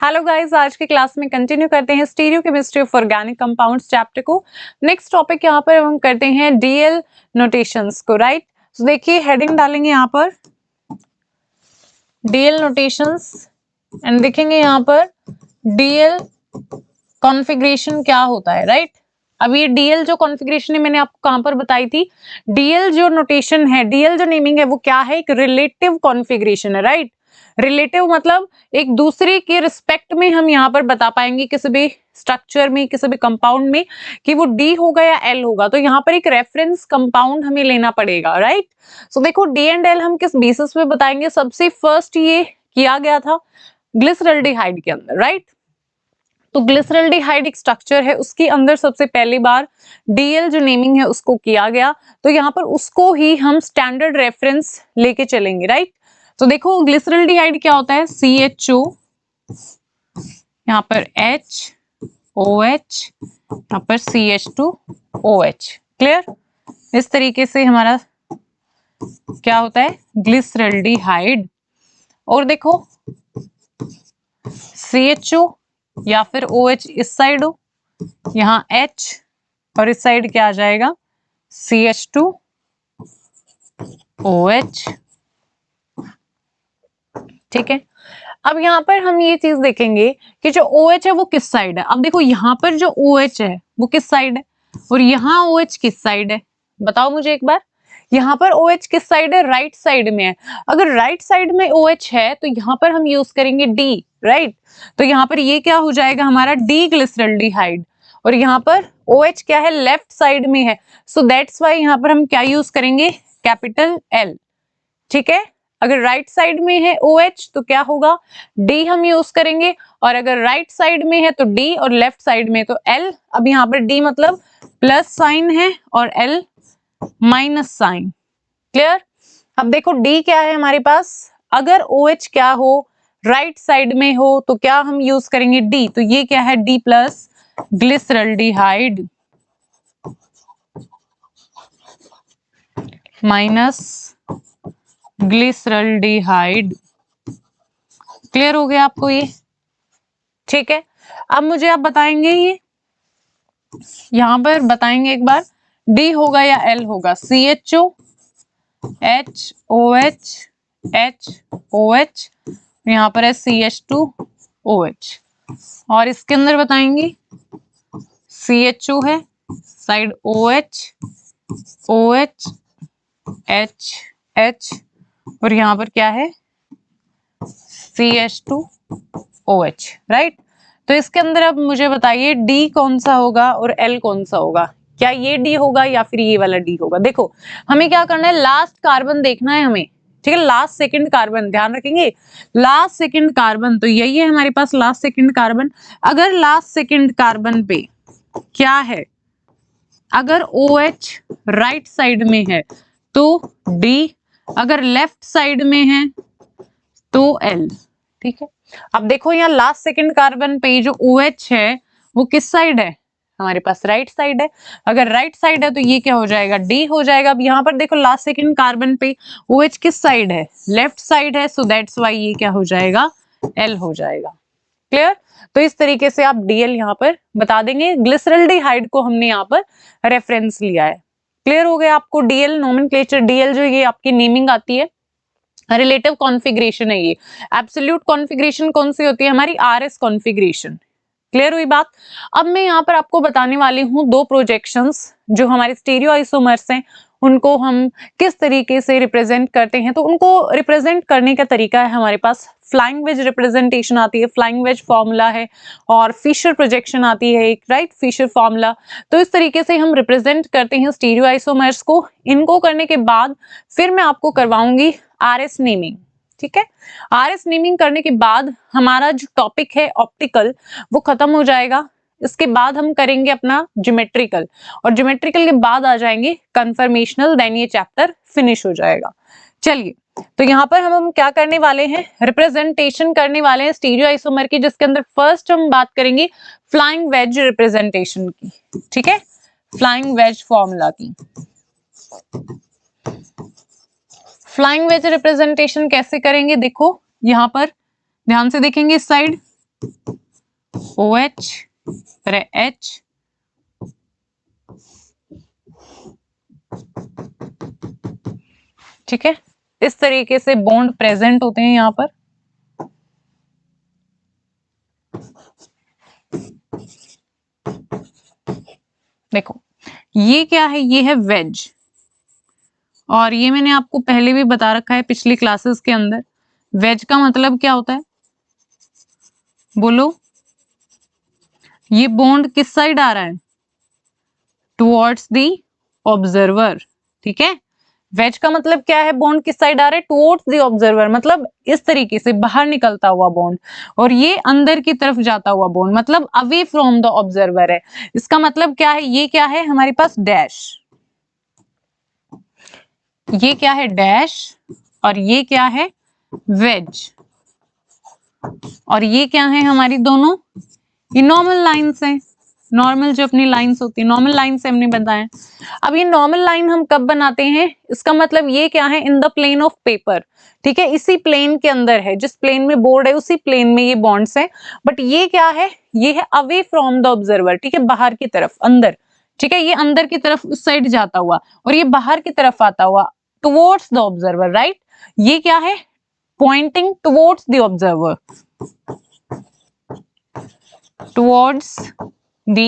Hello guys, आज की class में कंटिन्यू करते हैं stereo chemistry of organic compounds chapter को। नेक्स्ट टॉपिक यहाँ पर हम करते हैं डीएल नोटेशंस को, राइट। तो देखिए हेडिंग डालेंगे यहाँ पर डीएल नोटेशंस एंड देखेंगे यहाँ पर डीएल कॉन्फ़िगरेशन क्या होता है, राइट। अब ये डीएल जो कॉन्फ़िगरेशन है मैंने आपको कहां पर बताई थी। डीएल जो नोटेशन है, डीएल जो नेमिंग है वो क्या है, एक रिलेटिव कॉन्फ़िगरेशन है, राइट। रिलेटिव मतलब एक दूसरे के रिस्पेक्ट में हम यहाँ पर बता पाएंगे किसी भी स्ट्रक्चर में, किसी भी कंपाउंड में कि वो डी होगा या एल होगा। तो यहाँ पर एक रेफरेंस कंपाउंड हमें लेना पड़ेगा, राइट। सो देखो डी एंड एल हम किस बेसिस पे बताएंगे। सबसे फर्स्ट ये किया गया था ग्लिसरल्डिहाइड के अंदर, राइट। तो ग्लिसरल्डिहाइड एक स्ट्रक्चर है, उसके अंदर सबसे पहली बार डीएल जो नेमिंग है उसको किया गया। तो यहाँ पर उसको ही हम स्टैंडर्ड रेफरेंस लेके चलेंगे, राइट। तो देखो ग्लिसरल्डिहाइड क्या होता है, CHO, यहाँ पर HOH, यहाँ पर CH2OH। क्लियर। इस तरीके से हमारा क्या होता है ग्लिसरल्डिहाइड। और देखो CHO या फिर OH इस साइड हो, यहाँ H और इस साइड क्या आ जाएगा CH2OH। ठीक है। अब यहाँ पर हम ये चीज देखेंगे कि जो OH है वो किस साइड है। अब देखो यहाँ पर जो OH है वो किस साइड है और यहाँ OH किस साइड है, बताओ मुझे एक बार। यहाँ पर OH किस साइड है, राइट साइड में है। अगर राइट साइड में OH है तो यहाँ पर हम यूज करेंगे D, राइट। तो यहाँ पर ये क्या हो जाएगा हमारा डी ग्लिसरल्डिहाइड। और यहाँ पर OH क्या है, लेफ्ट साइड में है। सो दैट्स वाई यहाँ पर हम क्या यूज करेंगे, कैपिटल L। ठीक है। अगर राइट साइड में है OH तो क्या होगा, D हम यूज करेंगे। और अगर राइट साइड में है तो D और लेफ्ट साइड में तो L। अब यहाँ पर D मतलब प्लस साइन है और L माइनस साइन। क्लियर। अब देखो D क्या है हमारे पास, अगर OH क्या हो राइट साइड में हो तो क्या हम यूज करेंगे D। तो ये क्या है D plus glyceraldehyde minus glyceraldehyde. Clear हो गया आपको ये, ठीक है। अब मुझे आप बताएंगे ये यहां पर बताएंगे एक बार, D होगा या L होगा। CHO HOH HOH, यहाँ पर है CH2OH। और इसके अंदर बताएंगे CHO है, side OH OH H H, और यहाँ पर क्या है CH2OH, राइट। तो इसके अंदर अब मुझे बताइए D कौन सा होगा और L कौन सा होगा। क्या ये D होगा या फिर ये वाला D होगा। देखो हमें क्या करना है, लास्ट कार्बन देखना है हमें, ठीक है। लास्ट सेकंड कार्बन ध्यान रखेंगे, लास्ट सेकंड कार्बन तो यही है हमारे पास लास्ट सेकंड कार्बन। अगर लास्ट सेकंड कार्बन पे क्या है, अगर OH राइट साइड में है तो D, अगर लेफ्ट साइड में है तो L। ठीक है। अब देखो यहाँ लास्ट सेकंड कार्बन पे जो OH है वो किस साइड है, हमारे पास राइट साइड है। अगर राइट साइड है तो ये क्या हो जाएगा, D हो जाएगा। अब यहाँ पर देखो लास्ट सेकंड कार्बन पे OH किस साइड है, लेफ्ट साइड है। सो दैट्स वाई ये क्या हो जाएगा, L हो जाएगा। क्लियर। तो इस तरीके से आप DL यहाँ पर बता देंगे। ग्लिसरल्डिहाइड को हमने यहाँ पर रेफरेंस लिया है। क्लियर हो गया आपको। DL नोमेनक्लेचर, DL जो ये आपकी नेमिंग आती है, रिलेटिव कॉन्फ़िगरेशन है ये। एब्सोल्यूट कॉन्फ़िगरेशन कौन सी होती है हमारी, RS कॉन्फ़िगरेशन। क्लियर हुई बात। अब मैं यहाँ पर आपको बताने वाली हूँ दो प्रोजेक्शंस जो हमारे स्टीरियो आइसोमर्स हैं उनको हम किस तरीके से रिप्रेजेंट करते हैं। तो उनको रिप्रेजेंट करने का तरीका है हमारे पास, फ्लाइंग वेज रिप्रेजेंटेशन आती है, फ्लाइंग वेज फॉर्मूला है, और फिशर प्रोजेक्शन आती है एक, राइट, फिशर फॉर्मूला। तो इस तरीके से हम रिप्रेजेंट करते हैं स्टीरियो आइसोमर्स को। इनको करने के बाद फिर मैं आपको करवाऊंगी RS नेमिंग, ठीक है। RS नेमिंग करने के बाद हमारा जो टॉपिक है ऑप्टिकल वो खत्म हो जाएगा। इसके बाद हम करेंगे अपना ज्योमेट्रिकल, और ज्योमेट्रिकल के बाद आ जाएंगे कन्फर्मेशनल, देन ये चैप्टर फिनिश हो जाएगा। चलिए, तो यहाँ पर हम क्या करने वाले हैं, रिप्रेजेंटेशन करने वाले हैं स्टीरियो आइसोमर की, जिसके अंदर फर्स्ट हम बात करेंगे फ्लाइंग वेज रिप्रेजेंटेशन की, ठीक है, फ्लाइंग वेज फॉर्मूला की। फ्लाइंग वेज रिप्रेजेंटेशन कैसे करेंगे, देखो यहाँ पर ध्यान से देखेंगे इस साइड, OH और H, ठीक है। इस तरीके से बॉन्ड प्रेजेंट होते हैं यहां पर। देखो ये क्या है, ये है वेज, और ये मैंने आपको पहले भी बता रखा है पिछली क्लासेस के अंदर। वेज का मतलब क्या होता है, बोलो। ये बॉन्ड किस साइड आ रहा है, टुवर्ड्स दी ऑब्जर्वर, ठीक है। वेज का मतलब क्या है, बॉन्ड किस साइड आ रहा है, टुवर्ड्स दी ऑब्जर्वर, मतलब इस तरीके से बाहर निकलता हुआ बॉन्ड। और ये अंदर की तरफ जाता हुआ बॉन्ड, मतलब अवे फ्रॉम द ऑब्जर्वर है। इसका मतलब क्या है, ये क्या है हमारे पास डैश, ये क्या है डैश, और ये क्या है वेज, और ये क्या है हमारी दोनों, ये नॉर्मल लाइंस हैं। नॉर्मल जो अपनी लाइंस होती है, नॉर्मल लाइन से हमने बताया। अब ये नॉर्मल लाइन हम कब बनाते हैं, इसका मतलब ये क्या है, in the plane of paper, ठीक है। इसी प्लेन के अंदर है, जिस प्लेन में बोर्ड है उसी प्लेन में ये बॉन्ड्स हैं। बट ये क्या है, ये है अवे फ्रॉम द ऑब्जर्वर, ठीक है, बाहर की तरफ, अंदर, ठीक है। ये अंदर की तरफ उस साइड जाता हुआ, और ये बाहर की तरफ आता हुआ, टुवर्ड्स द ऑब्जर्वर, राइट। ये क्या है, Poynting towards the observer, towards the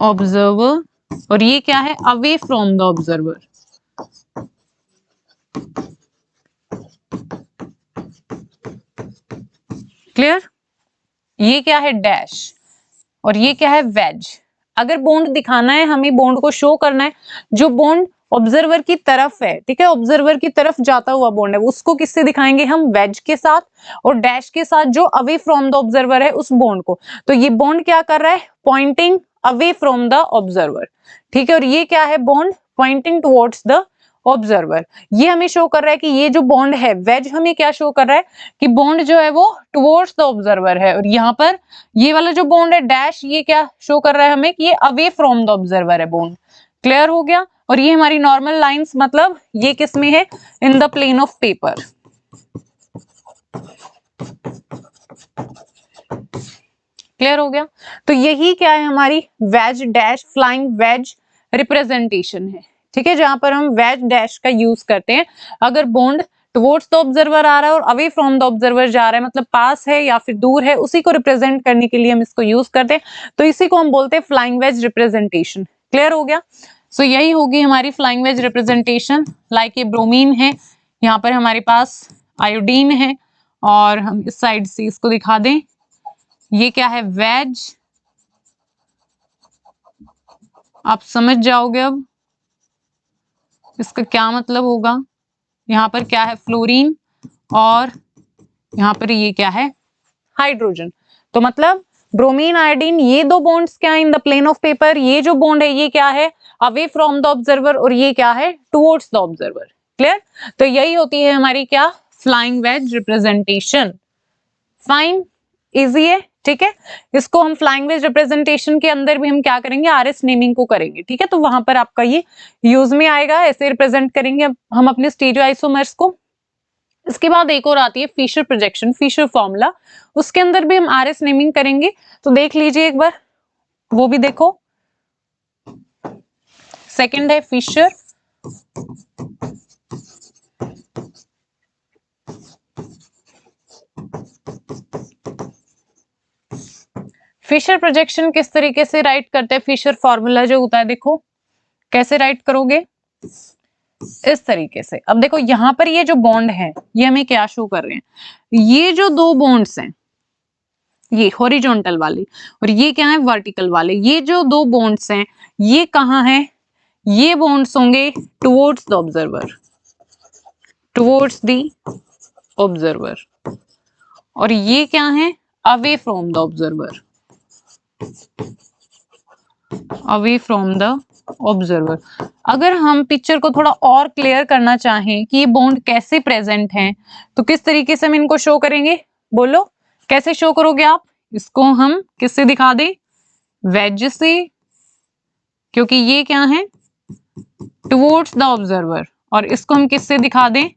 observer, और ये क्या है, away from the observer. Clear. ये क्या है डैश, और ये क्या है वेज। अगर बॉन्ड दिखाना है हमें, बॉन्ड को शो करना है, जो बॉन्ड ऑब्जर्वर की तरफ है, ठीक है, ऑब्जर्वर की तरफ जाता हुआ बॉन्ड है, उसको किससे दिखाएंगे हम, वेज के साथ, और डैश के साथ जो अवे फ्रॉम द ऑब्जर्वर है उस बॉन्ड को। तो ये बॉन्ड क्या कर रहा है, pointing away from the observer, ठीक है। और ये क्या है, bond pointing towards the observer. ये हमें शो कर रहा है कि ये जो बॉन्ड है वेज, हमें क्या शो कर रहा है कि बॉन्ड जो है वो टुवर्ड्स द ऑब्जर्वर है। और यहाँ पर ये वाला जो बॉन्ड है डैश, ये क्या शो कर रहा है हमें कि ये अवे फ्रॉम द ऑब्जर्वर है बॉन्ड। क्लियर हो गया। और ये हमारी नॉर्मल लाइंस, मतलब ये किस में है, in the plane of paper. Clear हो गया। तो यही क्या है, हमारी wedge dash flying wedge representation है, ठीक है, जहां पर हम वेज डैश का यूज करते हैं अगर बॉन्ड टुवर्ड्स द ऑब्जर्वर आ रहा है और अवे फ्रॉम द ऑब्जर्वर जा रहा है, मतलब पास है या फिर दूर है, उसी को रिप्रेजेंट करने के लिए हम इसको यूज करते हैं। तो इसी को हम बोलते हैं फ्लाइंग वेज रिप्रेजेंटेशन। क्लियर हो गया। सो यही होगी हमारी फ्लाइंग वेज रिप्रेजेंटेशन। लाइक ये ब्रोमीन है, यहाँ पर हमारे पास आयोडीन है, और हम इस साइड से इसको दिखा दें, ये क्या है वेज, आप समझ जाओगे अब इसका क्या मतलब होगा। यहाँ पर क्या है फ्लोरीन, और यहाँ पर ये क्या है हाइड्रोजन। तो मतलब ब्रोमीन आयोडीन, ये दो बॉन्ड्स क्या है in the plane of paper, ये जो बॉन्ड है ये क्या है अवे फ्रॉम द ऑब्जर्वर, और ये क्या है टुवर्ड्स द ऑब्जर्वर। क्लियर। तो यही होती है हमारी क्या, flying wedge representation. Fine, easy है, ठीक है। इसको हम फ्लाइंग वेज रिप्रेजेंटेशन के अंदर भी हम क्या करेंगे, आरएस नेमिंग को करेंगे, ठीक है। तो वहां पर आपका ये यूज में आएगा, ऐसे रिप्रेजेंट करेंगे हम अपने स्टीरियोआइसोमर्स को। इसके बाद एक और आती है फिशर प्रोजेक्शन, फिशर फॉर्मूला, उसके अंदर भी हम आरएस नेमिंग करेंगे। तो देख लीजिए एक बार, वो भी देखो। सेकंड है फिशर, फिशर प्रोजेक्शन किस तरीके से राइट करते हैं, फिशर फॉर्मूला जो होता है, देखो कैसे राइट करोगे, इस तरीके से। अब देखो यहां पर ये जो बॉन्ड है ये हमें क्या शो कर रहे हैं, ये जो दो बॉन्ड्स हैं, ये हॉरिजॉन्टल वाले और ये क्या है वर्टिकल वाले, ये जो दो बॉन्ड्स हैं ये कहाँ है, ये बॉन्ड्स होंगे towards the observer, towards the observer, और ये क्या है away from the observer, away from the observer. अगर हम पिक्चर को थोड़ा और क्लियर करना चाहें कि ये बॉन्ड कैसे प्रेजेंट हैं, तो किस तरीके से हम इनको शो करेंगे, बोलो कैसे शो करोगे आप इसको, हम किससे दिखा दें, वेज से, क्योंकि ये क्या है टुवर्ड्स द ऑब्जर्वर, और इसको हम किससे दिखा दें,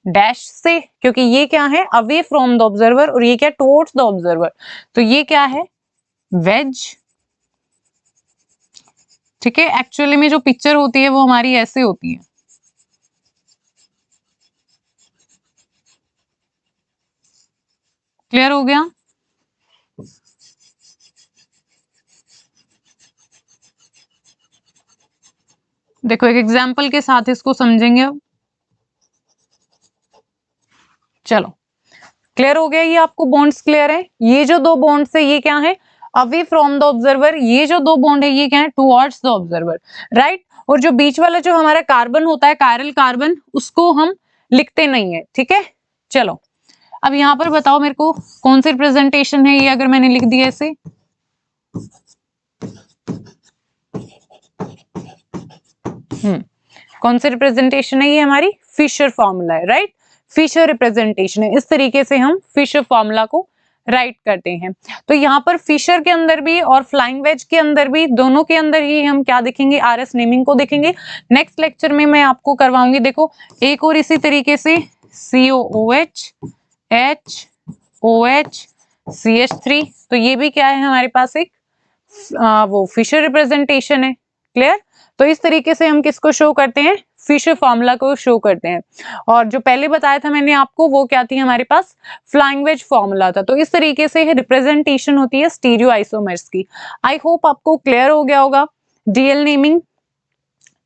डैश से, क्योंकि ये क्या है अवे फ्रॉम द ऑब्जर्वर और ये क्या टुवर्ड्स द ऑब्जर्वर, तो ये क्या है वेज। ठीक है, एक्चुअली में जो पिक्चर होती है वो हमारी ऐसे होती है। क्लियर हो गया? देखो एक एग्जाम्पल के साथ इसको समझेंगे अब। चलो क्लियर हो गया, ये आपको बॉन्ड्स क्लियर है। ये जो दो बॉन्ड्स है ये क्या है अवे फ्रॉम द ऑब्जर्वर, ये जो दो बॉन्ड है ये क्या है टुवर्ड्स द ऑब्जर्वर, राइट। और जो बीच वाला जो हमारा कार्बन होता है कायरल कार्बन, उसको हम लिखते नहीं है। ठीक है, चलो अब यहां पर बताओ मेरे को कौन सी रिप्रेजेंटेशन है ये, अगर मैंने लिख दिया ऐसे। कौन सी रिप्रेजेंटेशन है ये हमारी फिशर फॉर्मूला है, राइट। फिशर रिप्रेजेंटेशन है, इस तरीके से हम फिशर फॉर्मूला को राइट करते हैं। तो यहाँ पर फिशर के अंदर भी और फ्लाइंग वेज के अंदर भी, दोनों के अंदर ही हम क्या देखेंगे आरएस नेमिंग को देखेंगे। नेक्स्ट लेक्चर में मैं आपको करवाऊंगी। देखो एक और इसी तरीके से COOH HOH CH3, तो ये भी क्या है हमारे पास एक वो फिशर रिप्रेजेंटेशन है। क्लियर? तो इस तरीके से हम किसको शो करते हैं फिशर फॉर्मूला को शो करते हैं। और जो पहले बताया था मैंने आपको वो क्या थी हमारे पास फ्लाइंग वेज फॉर्मूला था। तो इस तरीके से रिप्रेजेंटेशन होती है स्टीरियो आइसोमर्स की। आई होप आपको क्लियर हो गया होगा डीएल नेमिंग।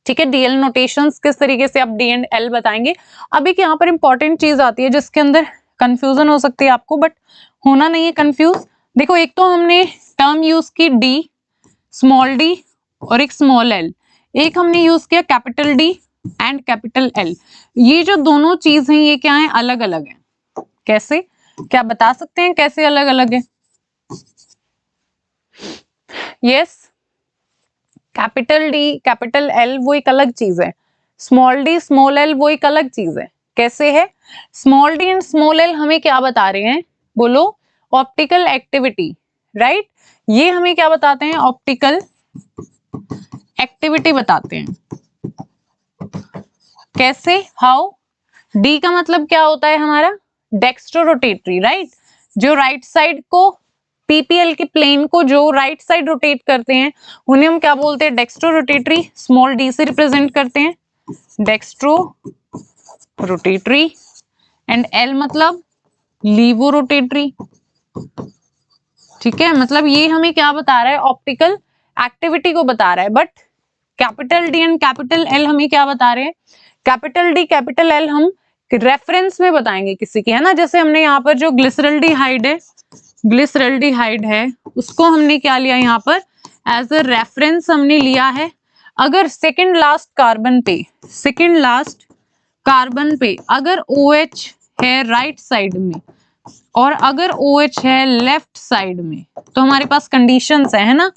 ठीक है, डीएल नोटेशंस किस तरीके से आप डी एंड एल बताएंगे। अब एक यहाँ पर इंपॉर्टेंट चीज आती है जिसके अंदर कंफ्यूजन हो सकती है आपको, बट होना नहीं है कंफ्यूज। देखो एक तो हमने टर्म यूज की डी, स्मॉल डी और एक स्मॉल एल, एक हमने यूज किया capital D and capital L. ये जो दोनों चीज हैं ये क्या है अलग अलग है। कैसे, क्या बता सकते हैं कैसे अलग अलग है? Yes, capital D capital L वो एक अलग चीज है, स्मॉल डी स्मॉल एल वो एक अलग चीज है। कैसे है? Small D and small L हमें क्या बता रहे हैं बोलो? Optical activity, right. ये हमें क्या बताते हैं ऑप्टिकल एक्टिविटी बताते हैं। कैसे? हाउ? डी का मतलब क्या होता है हमारा डेक्स्ट्रो रोटेटरी, राइट। जो राइट साइड को पीपीएल के प्लेन को जो राइट साइड रोटेट करते हैं उन्हें हम क्या बोलते हैं डेक्स्ट्रो रोटेटरी। स्मॉल डी से रिप्रेजेंट करते हैं डेक्स्ट्रो रोटेटरी एंड एल मतलब लीवो रोटेटरी। ठीक है, मतलब ये हमें क्या बता रहा है ऑप्टिकल एक्टिविटी को बता रहा है। But capital D and capital L हमें क्या बता रहे हैं? कैपिटल डी कैपिटल एल हम रेफरेंस में बताएंगे किसी की, है ना। जैसे हमने यहाँ पर जो ग्लिसरल्डिहाइड है, ग्लिसरल्डिहाइड है उसको हमने क्या लिया यहाँ पर एज अ रेफरेंस हमने लिया है। अगर सेकंड लास्ट कार्बन पे, सेकंड लास्ट कार्बन पे अगर OH है राइट साइड में और अगर OH है लेफ्ट साइड में, तो हमारे पास कंडीशंस है ना।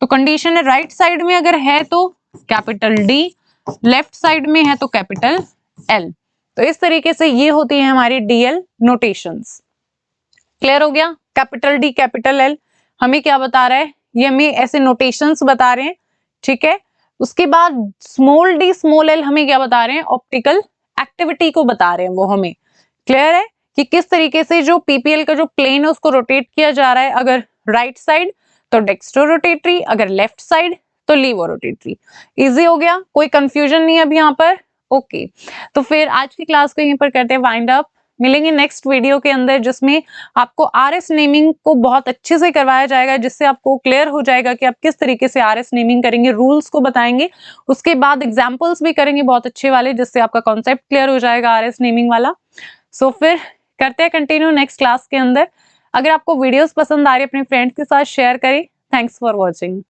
तो कंडीशन है राइट साइड में अगर है तो कैपिटल डी, लेफ्ट साइड में है तो कैपिटल एल। तो इस तरीके से ये होती है हमारी डीएल नोटेशंस। क्लियर हो गया? कैपिटल डी कैपिटल एल हमें क्या बता रहा है, ये हमें ऐसे नोटेशंस बता रहे हैं। ठीक है, उसके बाद स्मॉल डी स्मॉल एल हमें क्या बता रहे हैं ऑप्टिकल एक्टिविटी को बता रहे हैं वो हमें। क्लियर है कि किस तरीके से जो पीपीएल का जो प्लेन है उसको रोटेट किया जा रहा है, अगर राइट साइड तो डेक्स्ट्रो रोटेटरी, अगर लेफ्ट साइड तो लीवो रोटेटरी। इजी हो गया, कोई कंफ्यूजन नहीं है अब यहाँ पर। ओके, तो फिर आज की क्लास को यहीं पर करते हैं वाइंड अप। मिलेंगे नेक्स्ट वीडियो के अंदर जिसमें आपको आरएस नेमिंग को बहुत अच्छे से करवाया जाएगा, जिससे आपको क्लियर हो जाएगा कि आप किस तरीके से आरएस नेमिंग करेंगे, रूल्स को बताएंगे। उसके बाद एग्जाम्पल्स भी करेंगे बहुत अच्छे वाले, जिससे आपका कॉन्सेप्ट क्लियर हो जाएगा आरएस नेमिंग वाला। सो फिर करते हैं कंटिन्यू नेक्स्ट क्लास के अंदर। अगर आपको वीडियोस पसंद आ रही है अपने फ्रेंड्स के साथ शेयर करें। Thanks for watching.